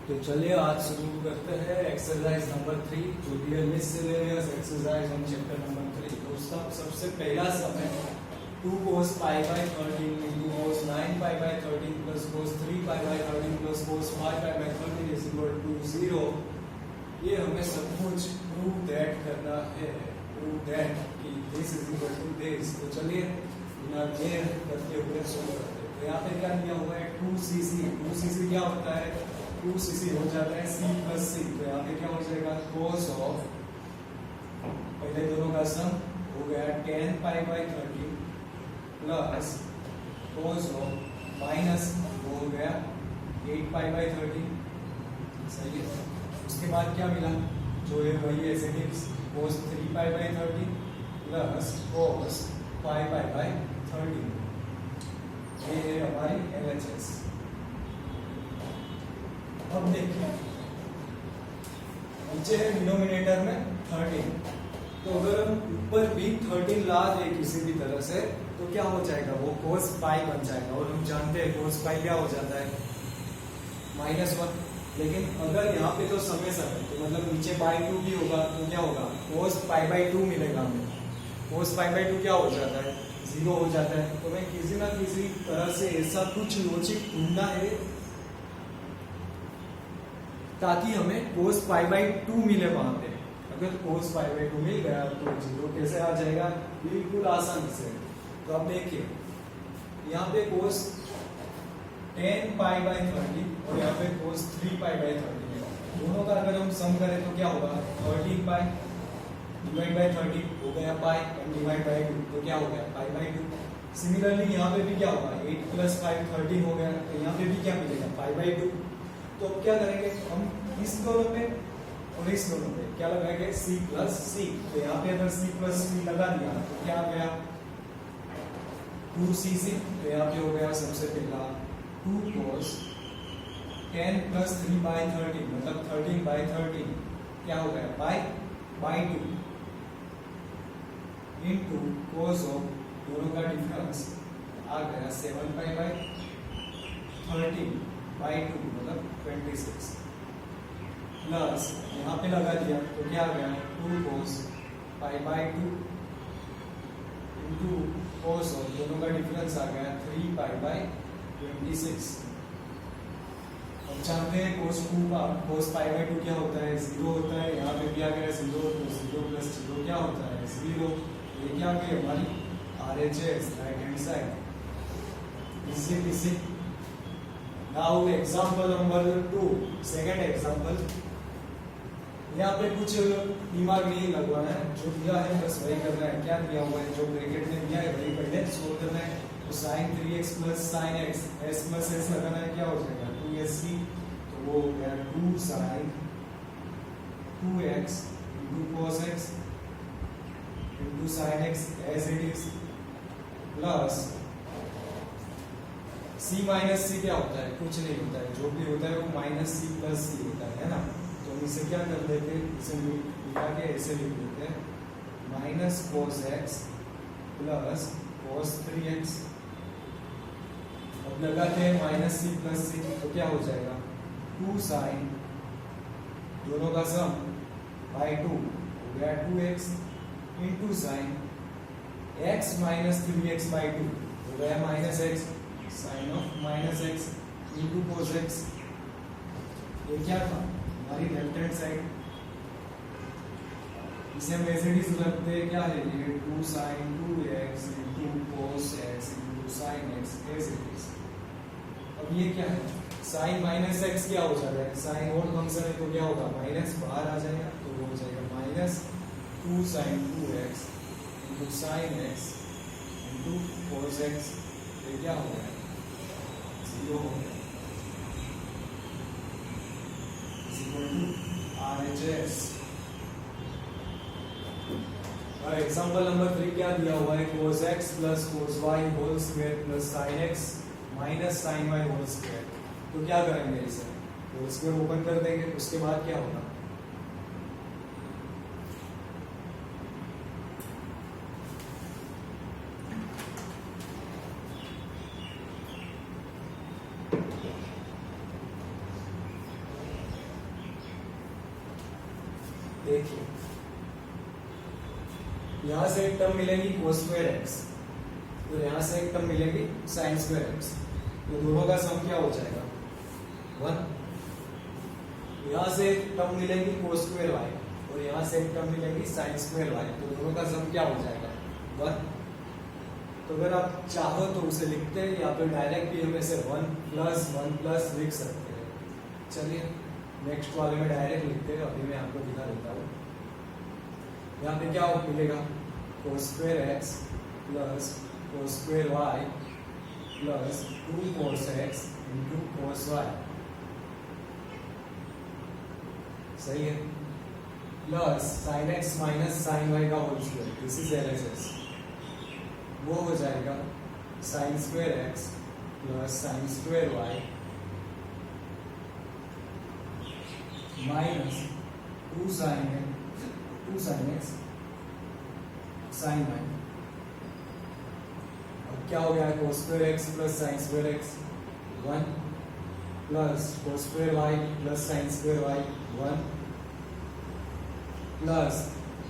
तो चलिए आज शुरू करते हैं एक्सरसाइज नंबर 3 जो कि है मिससेलेनियस एक्सरसाइज ऑन चैप्टर नंबर 3। तो उसका सबसे पहला सम है 2 cos pi by 13 into cos 9 pi by 13 plus cos 3 pi by 13 plus cos 5 pi by 13 is equal to 0। ये हमें सब कुछ प्रूव दैट करना है, प्रूव दैट कि this is equal to this. तो चलिए बिना देर करते हुए शुरू करते हैं। तो यहाँ पे क्या दिया हुआ है 2cc। 2cc क्या होता है, 2cc हो जाता है c प्लस सी। तो यहाँ पे क्या हो जाएगा cos ऑफ, पहले दोनों का सम हो गया 10 pi by 30 plus cos of minus वो हो गया 8 पाई बाई 30। सही है। उसके बाद क्या मिला जो है वही ऐसे ही cos 3 pi by 30 plus cos 5 pi by 30। ये है हमारी LHS। अब देखिए नीचे है डिनोमिनेटर में 13। तो अगर हम ऊपर भी 13 ला दे किसी भी तरह से तो क्या हो जाएगा, वो cos पाई बन जाएगा। और हम जानते हैं cos पाई क्या हो जाता है -1। लेकिन अगर यहाँ पे तो समेशन है तो मतलब नीचे बाई 2 भी होगा तो क्या होगा cos पाई बाई 2 मिलेगा हमें। cos पाई बाई 2 क्या हो जाता है 0 हो जाता है। तो हमें किसी ना किसी तरह से ऐसा कुछ लॉजिक ढूंढना है ताकि हमें cos पाई बाई 2 मिले वहां पे। अगर cos पाई बाई 2 मिल गया तो 0 कैसे आ जाएगा, बिल्कुल आसानी से। तो अब देखिए यहाँ पे cos 10 पाई बाई 30 और यहाँ पे cos 3 पाई बाई 30 है। दोनों का अगर हम सम करें तो क्या होगा 13 पाई डिवाइड बाई 30 हो गया पाई एंड डिवाइड बाई 2 तो क्या हो गया पाई बाई 2। सिमिलरली यहाँ पे भी क्या होगा 8 प्लस 5 13 हो गया। तो यहाँ पे भी क्या मिलेगा पाई बाई 2। तो अब क्या करेंगे हम इस दोनों पे और इस दोनों पे क्या लगाएंगे c प्लस सी। तो यहाँ पे अगर c प्लस सी लगा दिया तो क्या आ गया 2cc। तो यहाँ पे हो गया सबसे पहला 2 cos 10 प्लस 3 बाई 13 मतलब 13 बाई 13 क्या हो गया pi by 2 into cos of दोनों का डिफरेंस आ गया 7 पाई बाई 13 बाई 2 मतलब 26 प्लस यहाँ पे लगा दिया तो क्या आ गया 2 cos pi by 2 into cos of दोनों का डिफरेंस आ गया 3 पाई बाई 26। हम जानते हैं cos 2 का cos पाई बाई 2 क्या होता है 0 होता है। यहाँ पे भी आ गया 0 तो 0 प्लस 0 क्या होता है 0। ये क्या आ गई हमारी RHS राइट हैंड साइड। इसी Now example number 2, second example। यहाँ पे कुछ दिमाग नहीं लगवाना है, जो दिया है बस वही करना है। क्या दिया हुआ है जो ब्रैकेट में दिया है वही पहले सोल्व करना है। तो sin 3x plus sin x s plus s लगाना है, क्या हो जाएगा 2sc। तो वो हो गया 2 sin 2x into cos x into sin x as it is plus c minus C क्या होता है कुछ नहीं होता है, जो भी होता है वो माइनस सी प्लस सी होता है ना। तो हम इसे क्या कर देते हैं, इसे मिटा के ऐसे लिख देते हैं minus cos x plus cos 3x। अब लगाते हैं माइनस सी प्लस सी तो क्या हो जाएगा 2 sin दोनों का सम बाई 2 हो गया 2x into sine x minus 3x by 2 हो गया minus x sine of minus x into cos x. ये क्या था हमारी लेफ्ट हैंड साइड। इसे हम ऐसे ही रखते हैं क्या है ये 2 sine 2x into cos x into sine x as it is. अब ये क्या है साइन माइनस एक्स क्या हो जाता है साइन और फंक्शन है तो क्या होगा माइनस बाहर आ जाएगा तो वो हो जाएगा minus 2 sine 2x into sine x into cos x. ये क्या हो गया 0 हो गया RHS। और एग्जाम्पल नंबर 3 क्या दिया हुआ है cos x plus cos y whole square plus sin x minus sin y whole square. तो क्या करेंगे इसे होल स्क्वायर ओपन कर देंगे। उसके बाद क्या होगा देखिए यहां से एक टर्म मिलेगी cos स्क्वायर एक्स, तो यहां से एक टर्म मिलेगी sin स्क्वायर एक्स, तो दोनों का सम क्या हो जाएगा 1। यहां से एक टर्म मिलेगी cos स्क्वायर वाई और यहां से एक टर्म मिलेगी sin स्क्वायर वाई, तो दोनों का सम क्या हो जाएगा 1। तो अगर आप चाहो तो उसे लिखते हैं या फिर डायरेक्ट भी हम ऐसे 1 प्लस लिख सकते हैं। चलिए नेक्स्ट वाले में डायरेक्ट लिखते हैं, अभी मैं आपको दिखा देता हूँ। यहाँ पे क्या मिलेगा cos square x plus cos square y plus 2 cos x into cos y, सही है, plus sin x minus sin y का whole square, this is LHS, वो हो जाएगा sin square x plus sin square y minus 2 sin x sin y। अब क्या हो गया cos square x plus sin square x 1 plus cos square y plus sin square y 1 plus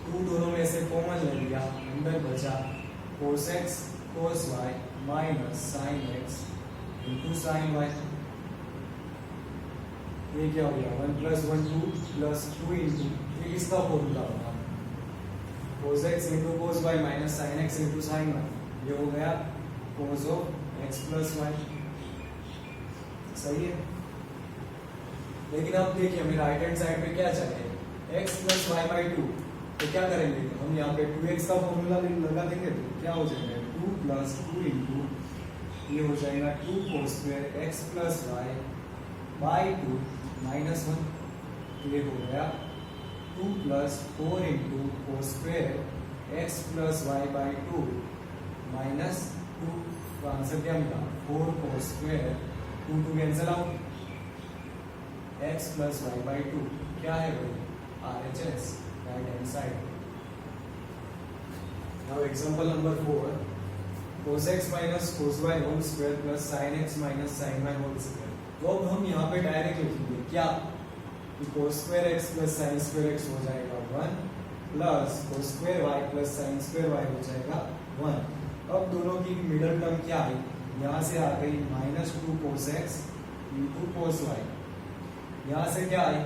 2 दोनों में से कॉमन ले लिया, अंदर बचा cos x cos y minus sin x into sin y। ये क्या हो गया 1 प्लस 1 2 प्लस 2 इंटू, ये किसका फॉर्मूला होगा cos x into cos y minus sin x into sin y, ये हो गया cos of x plus y, सही है। लेकिन अब देखिए हमें राइट हैंड साइड पे क्या चाहिए x प्लस वाई बाई 2, तो क्या करेंगे हम यहाँ पे 2x का फॉर्मूला लगा देंगे, तो क्या हो जाएगा 2 प्लस 2 इंटू, ये हो जाएगा 2 cos square x plus y by 2 minus 1, तो ये हो गया 2 plus 4 into cos square x plus y by 2 minus 2, तो आंसर क्या मिला 4 cos square 2 2 cancel out, x plus y by 2 क्या है भाई RHS, right hand side. Now example number 4, cos x minus cos y whole square plus sin x minus sin y whole square. तो अब हम यहाँ पे डायरेक्ट लिखेंगे क्या कि cos square x plus sin square x हो जाएगा 1 plus cos square y plus sin square y हो जाएगा 1। अब दोनों की मिडिल टर्म क्या है, यहाँ से आ गई minus 2 cos x into cos y, यहाँ से क्या आई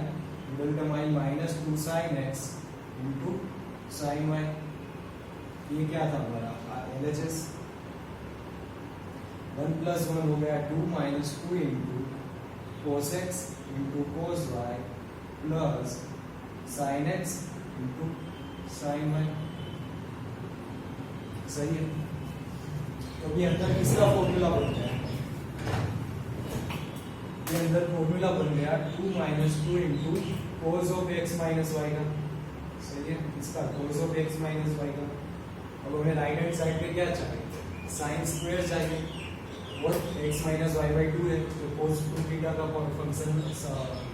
मिडिल टर्म आई minus 2 sin x into sin y, ये क्या था हमारा LHS। 1 प्लस 1 हो गया 2 minus 2 into cos x into cos y plus sin x into sin y, सही है। तो अभी अंदर किसका फॉर्मूला बन गया, ये अंदर फॉर्मूला बन गया 2 minus 2 into cos of x minus y का, सही है, इसका cos of x minus y का। अब हमें राइट हैंड साइड पे क्या चाहिए sin स्क्वायर चाहिए और x माइनस y बाई 2 है, तो cos 2 थीटा का फंक्शन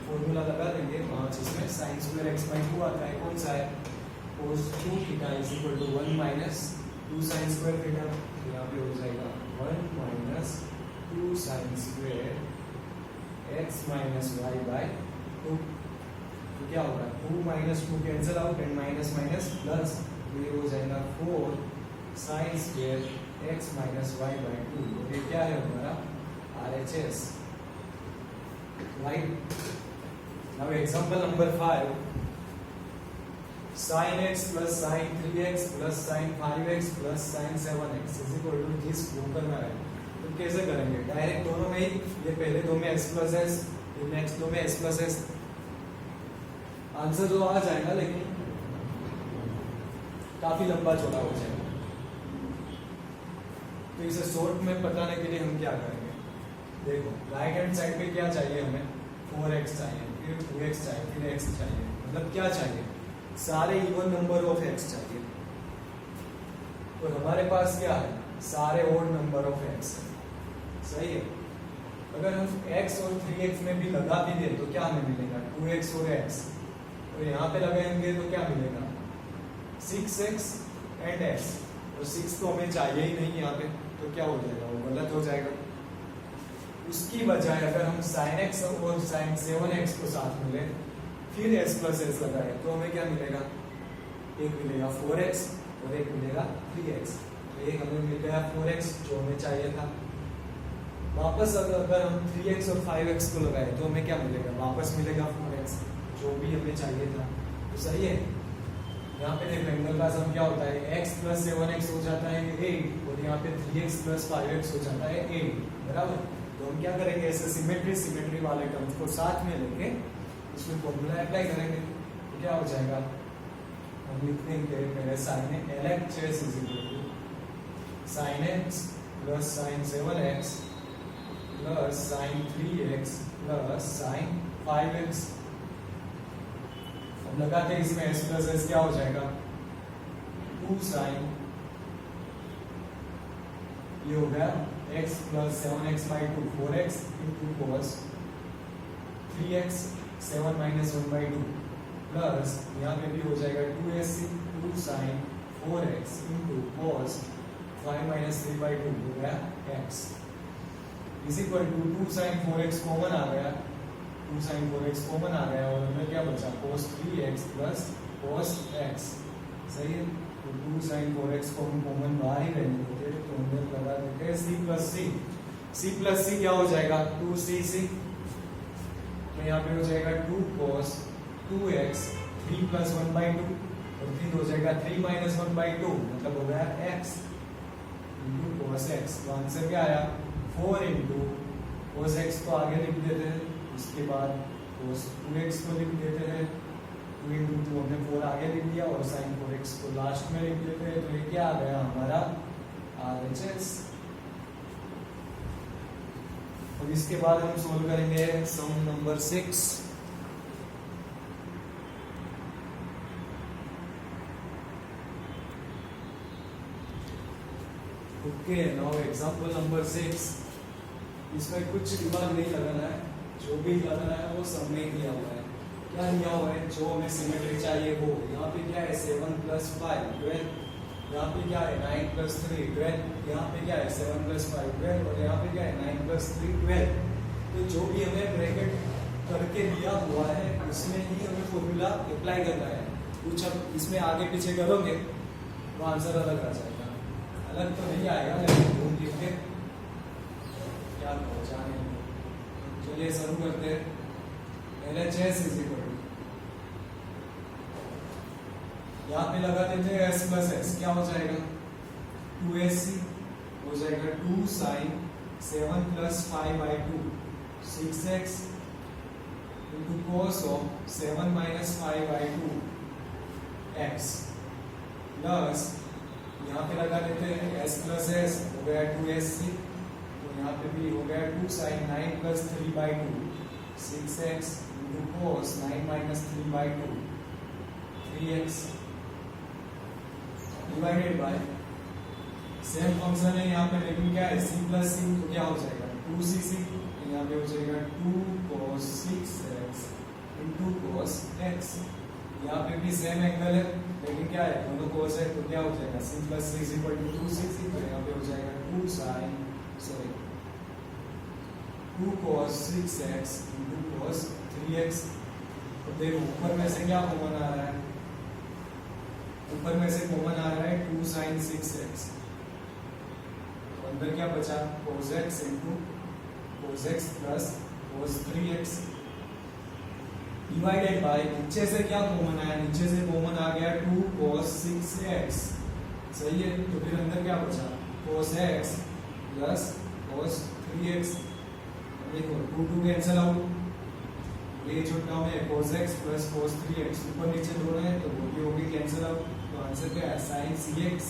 फॉर्मूला लगा देंगे जिसमें sin स्क्वायर x बाई 2 आता है, कौन सा है cos 2 theta is equal to 1 minus 2 sin square theta, यहाँ पे हो जाएगा 1 minus 2 sin square x minus y by 2, तो क्या होगा 2 minus 2 cancel out and minus minus plus, तो ये हो जाएगा 4 sin square x minus y by 2, तो ये क्या है हमारा RHS, right. Now example number 5, sin x plus sin 3x plus sin 5x plus sin 7x is equal to this prove करना है, तो कैसे करेंगे डायरेक्ट दोनों में ही, ये पहले दो में x प्लस s, ये नेक्स्ट दो में s प्लस s, आंसर तो आ जाएगा लेकिन काफी लंबा चौड़ा हो जाएगा। तो इसे शॉर्ट में बताने के लिए हम क्या करेंगे, देखो राइट हैंड साइड पे क्या चाहिए हमें 4x चाहिए, फिर 2x चाहिए, फिर x चाहिए, मतलब क्या चाहिए सारे इवन नंबर ऑफ x चाहिए, तो हमारे पास क्या है सारे ओड नंबर ऑफ x है, सही है। अगर हम x और 3x में भी लगा भी दे तो क्या हमें मिलेगा 2x और x, तो यहाँ पे लगाएंगे तो क्या मिलेगा 6x एंड x, और 6 तो हमें चाहिए ही नहीं यहाँ पे, तो क्या हो जाएगा वो गलत हो जाएगा। उसकी बजाय अगर हम sin x और sin 7x को साथ मिले फिर s प्लस एस लगाए तो हमें क्या मिलेगा, एक मिलेगा 4x और एक मिलेगा 3x। तो एक हमें मिल गया 4x जो हमें चाहिए था। वापस अगर हम 3x और 5x को लगाए तो हमें क्या मिलेगा, वापस मिलेगा 4x जो भी हमें चाहिए था। तो सही है। यहाँ पे देखो एंगल का सम क्या होता है, x प्लस 7x हो जाता है 8 और यहाँ पे 3x प्लस 5x हो जाता है 8, बराबर। तो हम क्या करेंगे, ऐसे सिमेट्री वाले टर्म्स को साथ में लेके इसमें फॉर्मूला अप्लाई करेंगे तो क्या हो जाएगा, हम लिख देंगे पहले sine LHS is equal to sine x plus sine 7x plus sine 3x plus sine 5x। अब लगाते हैं इसमें s प्लस एस क्या हो जाएगा, 2 साइन, ये हो गया x plus 7x by 2 4x into cos 3x 7 minus 1 by 2 plus यहाँ पे भी हो जाएगा 2s 2 sine 4x into cos 5 minus 3 by 2 हो गया x is equal to 2 sine 4x common आ गया, 2 साइन 4x कॉमन आ गया और हमें क्या बचा cos 3x plus cos x। सही है। तो 2 साइन 4x को हम कॉमन बाहर ही रहने देते हैं तो हम लगा देते हैं c प्लस c क्या हो जाएगा 2cc। तो यहाँ पे हो जाएगा 2 cos 2x 3 प्लस 1 बाई 2 और फिर हो जाएगा 3 माइनस 1 बाई 2 मतलब हो गया x इंटू cos x। तो आंसर क्या आया 4 इंटू cos x को आगे लिख देते हैं, उसके बाद cos 2x को लिख देते हैं, 2 इंटू 2 हमने 4 आगे लिख दिया और sin 4x को लास्ट में लिख देते हैं। तो ये क्या आ गया हमारा RHS। और इसके बाद हम सोल्व करेंगे sum number 6। Okay, now example number 6। इसमें कुछ दिमाग नहीं लगाना है, जो भी लगाना है वो सब में दिया हुआ है। क्या दिया हुआ है, जो हमें सिमेट्री चाहिए वो। यहाँ पे क्या है 7 प्लस 5 12, यहाँ पे क्या है 9 प्लस 3 12, यहाँ पे क्या है 7 प्लस 5 12 और यहाँ पे क्या है 9 प्लस 3 12। तो जो भी हमें ब्रैकेट करके दिया हुआ है उसमें ही हमें फॉर्मूला अप्लाई करना है। कुछ हम इसमें आगे पीछे करोगे तो आंसर अलग आ जाएगा। अलग तो नहीं आएगा लेकिन ढूंढ के क्या पहुंचाने। चलिए शुरू करते हैं। LHS इज इक्वल टू, यहाँ पे लगा देते हैं s प्लस एस, क्या हो जाएगा 2sc हो जाएगा 2 sine 7 plus 5 by 2 6x into cos of 7 minus 5 by 2 x plus यहाँ पे लगा देते हैं s प्लस एस हो गया 2sc, तो यहाँ पे भी हो गया 2 sine 9 plus 3 by 2 6x into cos 9 minus 3 by 2 3x divided by same function है यहाँ पे लेकिन क्या है c प्लस c, तो क्या हो जाएगा 2cc, यहाँ पे हो जाएगा 2 cos 6x into cos x। यहाँ पे भी सेम एंगल है लेकिन क्या है दोनों cos है तो क्या हो जाएगा c plus c is equal to 2cc। तो यहाँ पे हो जाएगा 2 sign 2 cos 6x into cos 3x। तो देखो ऊपर में से क्या कॉमन आ रहा है, ऊपर में से कॉमन आ रहा है 2 साइन 6x, तो अंदर क्या बचा cos x into cos x plus cos 3x divided bye नीचे से क्या कॉमन आया, नीचे से कॉमन आ गया 2 cos 6x। सही है। तो फिर अंदर क्या बचा cos x plus cos 3x। देखो 2 कैंसिल आउट, ये जो टर्म है cos x plus cos 3x ऊपर नीचे दोनों है तो वो भी होगी कैंसिल आउट। तो आंसर क्या है sin cx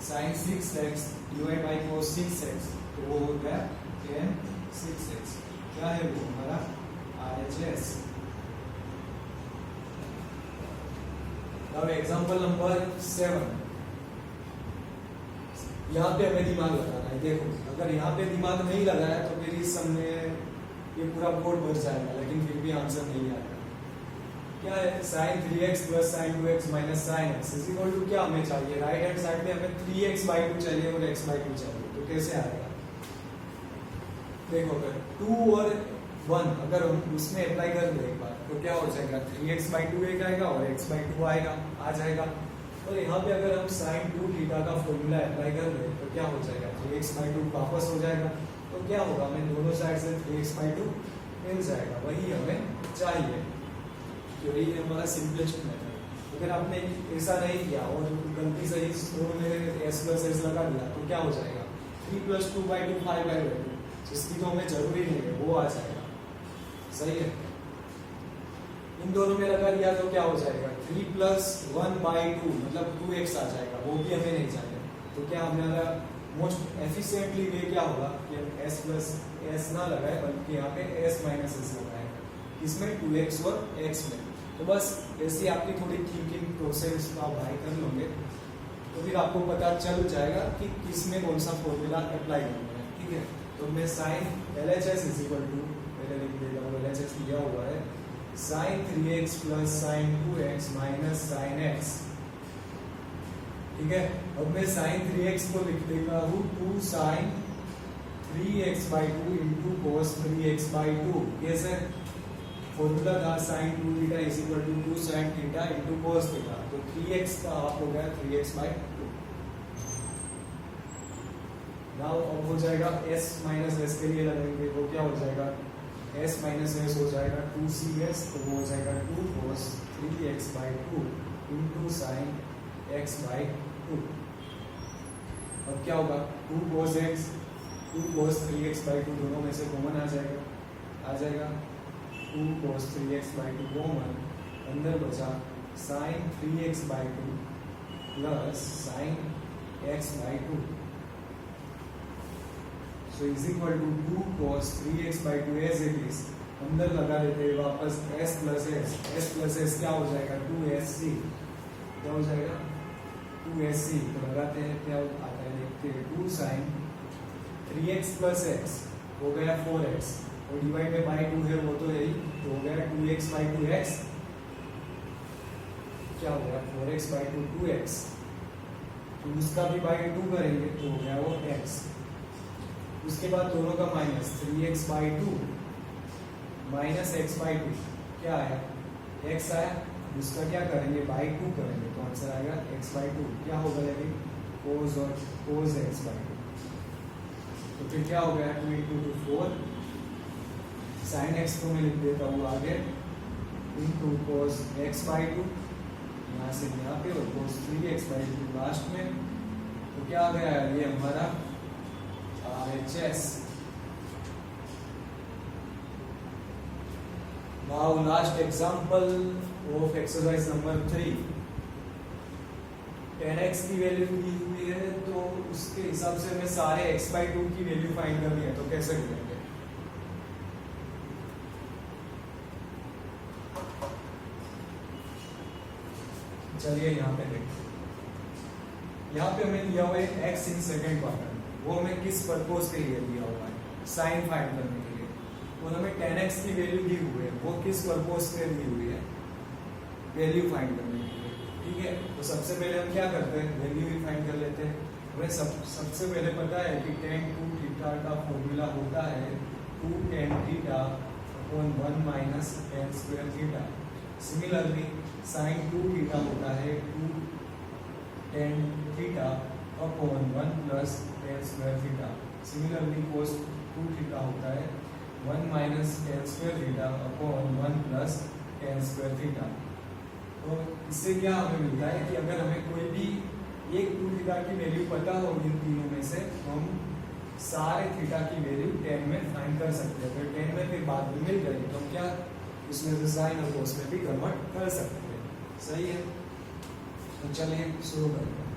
sin 6x divide by cos 6x, तो वो हो गया tan 6x। क्या है वो हमारा RHS। Now example number 7। यहाँ पे हमें दिमाग लगाना है। देखो अगर यहाँ पे दिमाग नहीं लगाया तो फिर इस सम में ये पूरा बोर्ड भर जाएगा लेकिन फिर भी आंसर नहीं आएगा। क्या है sin 3x plus sin 2x minus sin x is equal to क्या हमें चाहिए, राइट हैंड साइड में हमें 3x बाई 2 चाहिए और x बाई 2 चाहिए। तो कैसे आएगा, देखो अगर 2 और 1 अगर हम उसमें अप्लाई कर दें एक बार तो क्या हो जाएगा 3x/2 एक आएगा और x/2 आएगा आ जाएगा। तो यहाँ पे अगर हम sin 2 थीटा का फॉर्मूला अप्लाई कर दें तो क्या हो जाएगा 3x/2 वापस हो जाएगा। तो क्या होगा हमें दोनों साइड से 3x/2 मिल जाएगा, वही हमें चाहिए। तो ये हमारा सिंपलेस्ट मेथड। अगर आपने ऐसा नहीं किया और गलती से इस दोनों में s प्लस s लगा दिया तो क्या हो जाएगा 3 + 2/2 5/2 जिसकी तो हमें जरूरी नहीं है वो आ जाएगा। सही है, इन दोनों में लगा दिया तो क्या हो जाएगा 3 + 1/2 मतलब 2x आ जाएगा, वो भी हमें नहीं चाहिए। तो क्या हमारा मोस्ट एफिशिएंटली वे क्या होगा कि हम s प्लस s ना लगाए बल्कि यहाँ पे s माइनस s लगाए, इसमें 2x और x में। तो बस ऐसी आपकी थोड़ी थिंकिंग प्रोसेस आप भाई कर लोगे तो फिर आपको पता चल जाएगा कि किस में कौन सा फॉर्मूला अप्लाई करना है। ठीक है, तो मैं साइन LHS पहले लिख देता हूँ, LHS दिया हुआ है sin 3x + sin 2x - sin x। ठीक है, अब मैं sin 3x को लिख देता हूँ 2 sin 3x/2 × cos 3x/2। कैसे फॉर्मूला था sin 2 theta = 2 sin theta × cos theta, तो 3x का हाफ हो गया 3x/2। नाउ अब हो जाएगा s - s के लिए लगाएंगे वो क्या हो जाएगा s - s हो जाएगा 2cs, तो वो हो जाएगा 2 cos 3x/2 × sin x/2। अब क्या होगा 2 cos x 2 cos 3x/2 दोनों में से कॉमन आ जाएगा 2 cos 3x/2 कॉमन, अंदर बचा sin 3x/2 plus sin x/2। So is equal to 2 cos 3x/2 as it is, अंदर लगा देते हैं वापस s प्लस s क्या हो जाएगा 2sc, क्या हो जाएगा 2sc। तो लगाते हैं क्या आता है देखते हैं 2 sin 3x + x हो गया 4x और डिवाइड में बाई 2 है वो तो है ही, तो हो गया 2x/2x, क्या हो गया 4x/2 2x, तो उसका भी बाई 2 करेंगे तो हो गया वो x। उसके बाद दोनों का माइनस 3x/2 - x/2 क्या आया x आया, उसका क्या करेंगे बाई 2 करेंगे तो आंसर आएगा x/2। क्या होगा लेकिन cos x/2, तो फिर क्या हो गया 2 × 2 4 sin x को मैं लिख देता हूँ आगे × cos x/2 यहाँ से यहाँ पे और cos 3x/2 लास्ट में। तो क्या आ गया ये हमारा RHS। Now last example of exercise number 3। 10x की वैल्यू दी हुई है तो उसके हिसाब से हमें सारे x/2 की वैल्यू फाइंड करनी है, तो कैसे करेंगे। चलिए यहाँ पे देखते हैं, यहाँ पे हमें दिया हुआ है x इन सेकेंड क्वार्टर, वो हमें किस पर्पज के लिए दिया हुआ है साइन फाइंड करने के लिए, और हमें 10x की वैल्यू दी हुई है वो किस पर्पज के दी हुई है वैल्यू फाइंड करने के लिए। ठीक है, तो सबसे पहले हम क्या करते हैं वैल्यू ही फाइंड कर लेते हैं। हमें सबसे पहले पता है कि tan 2 थीटा का फॉर्मूला होता है 2 tan theta upon 1 minus tan square theta. Similarly sin 2 theta होता है 2 tan theta upon 1 plus tan square theta. Similarly cos 2 theta होता है 1 minus tan square theta upon 1 plus tan square theta. तो इससे क्या हमें मिलता है कि अगर हमें कोई भी एक 2 थीटा की वैल्यू पता हो इन तीनों में से तो हम सारे थीटा की वैल्यू 10 में फाइंड कर सकते हैं। अगर 10 में फिर बाद में मिल गई तो हम क्या उसमें से साइन और कोस में भी कन्वर्ट कर सकते हैं। सही है, तो चलिए शुरू करते हैं।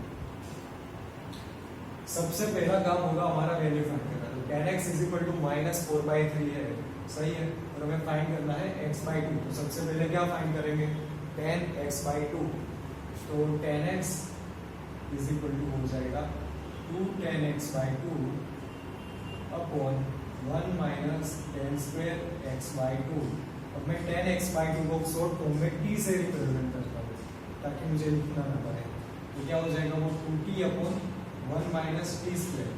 सबसे पहला काम होगा हमारा वैल्यू फाइंड करना। तो tan x = -4/3 है, सही है, और हमें फाइंड करना है x/2। तो सबसे पहले क्या फाइंड करेंगे tan x/2। तो tan x हो जाएगा 2 tan x/2 upon 1 minus tan square x/2। अब मैं tan x/2 को शॉर्ट फॉर्म में t से रिप्रेजेंट करता हूँ ताकि मुझे लिखना ना पड़े। तो क्या हो जाएगा वो 2t upon 1 minus t square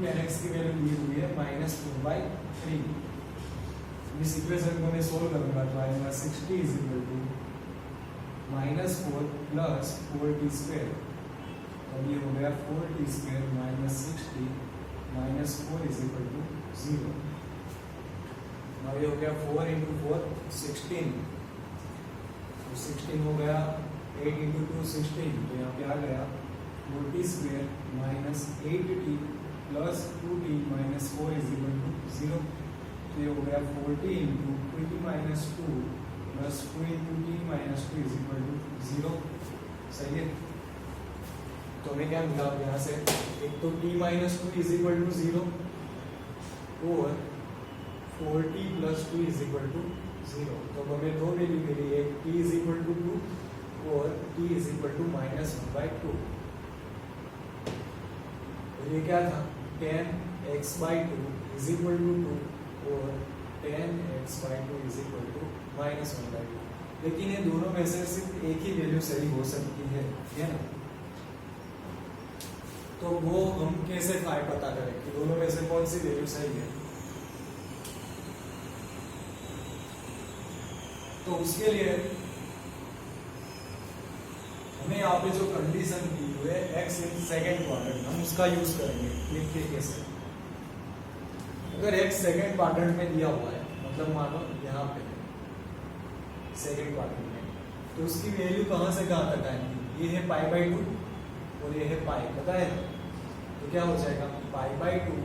tan x की वैल्यू दी हुई है -4/3। इस इक्वेशन को मैं सोल्व करूंगा तो आएगा 60 is equal to -4 plus 4t square. अब ये हो गया 4t square minus 60 minus 4 is equal to 0। अब ये हो गया 4 इंटू 4 16, तो 16 हो गया 8 इंटू 2 16, तो यहाँ पे आ गया 4t square minus 8t plus 2t minus 4 is equal to 0। तो ये हो गया 40 into 20 minus 2 plus 2 into t minus 2 is equal to 0। सही है, तो हमें क्या मिला यहाँ से, एक तो t minus 2 is equal to 0 और 4t plus 2 is equal to 0। तो हमें दो वैल्यू मिली, एक t इज इक्वल टू 2 और t इज इक्वल टू -1/2। ये क्या था, tan x/2 is equal to 2 और tan x/2 is equal to -1/2। लेकिन ये दोनों में से सिर्फ एक ही वैल्यू सही हो सकती है ना। तो वो हम कैसे पता करें कि दोनों में से कौन सी वैल्यू सही है। तो उसके लिए हमें यहाँ पे जो कंडीशन दी हुई है x इन सेकेंड क्वाड्रेंट, हम उसका यूज करेंगे। देखिए कैसे, अगर x सेकेंड क्वाड्रेंट में दिया हुआ है, मतलब मानो यहाँ पे सेकेंड क्वाड्रेंट में, तो उसकी वैल्यू कहाँ से कहाँ तक आएगी, ये है π/2 और ये है पाई, पता है ना। तो क्या हो जाएगा, π/2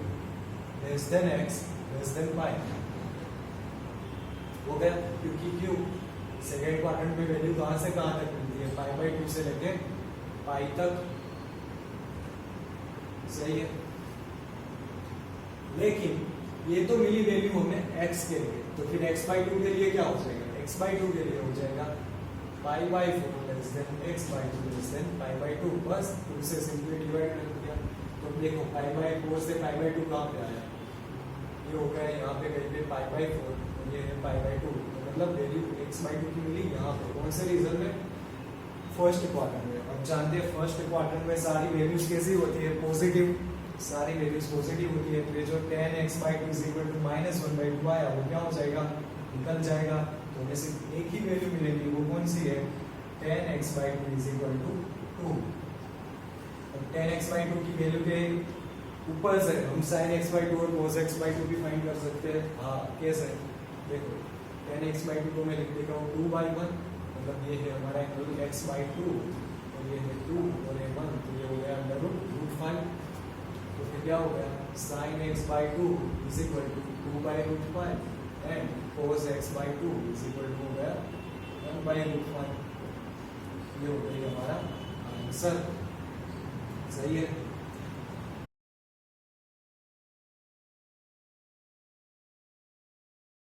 less than x less than pi हो गया, क्योंकि क्यों सेकेंड क्वाड्रेंट में वैल्यू कहाँ से कहाँ तक मिलती है, π/2 से लेके पाई तक। सही है, लेकिन ये तो मिली वैल्यू हमें x के लिए, तो फिर x/2 के लिए क्या हो जाएगा, x/2 के लिए हो जाएगा π/4 less than x/2 less than π/2, बस 2 से सिंपली डिवाइड कर दिया। तो देखो π/4 से π/2 कहाँ पे आया, ये हो गया यहाँ पे कहीं पे π/4 और ये है π/2, तो मतलब वैल्यू x/2 की मिली यहाँ पे कौन से रीजन में, फर्स्ट क्वाड्रेंट में। अब जानते हैं फर्स्ट क्वाड्रेंट में सारी वैल्यूज कैसी होती है, पॉजिटिव, सारी वैल्यूज पॉजिटिव होती है। तो ये जो tan x/2 is equal to -1/2 आया वो क्या हो जाएगा, निकल जाएगा। तो हमें सिर्फ एक ही वैल्यू मिलेगी, वो कौन सी है, tan x/2 is equal to 2। अब tan x/2 की वैल्यू के ऊपर से हम sin x/2 और cos x/2 भी फाइंड कर सकते हैं। हाँ कैसे, देखो tan x/2 को मैं लिख देता हूँ 2/1, मतलब ये है हमारा एंगल x/2 और ये है 2 और ये 1, तो ये हो गया √5। तो फिर क्या हो गया, sin x/2 is equal to 2/√5 and cos x/2 is equal to हो गया 1/√5। ये हो गई हमारा आंसर। सही है।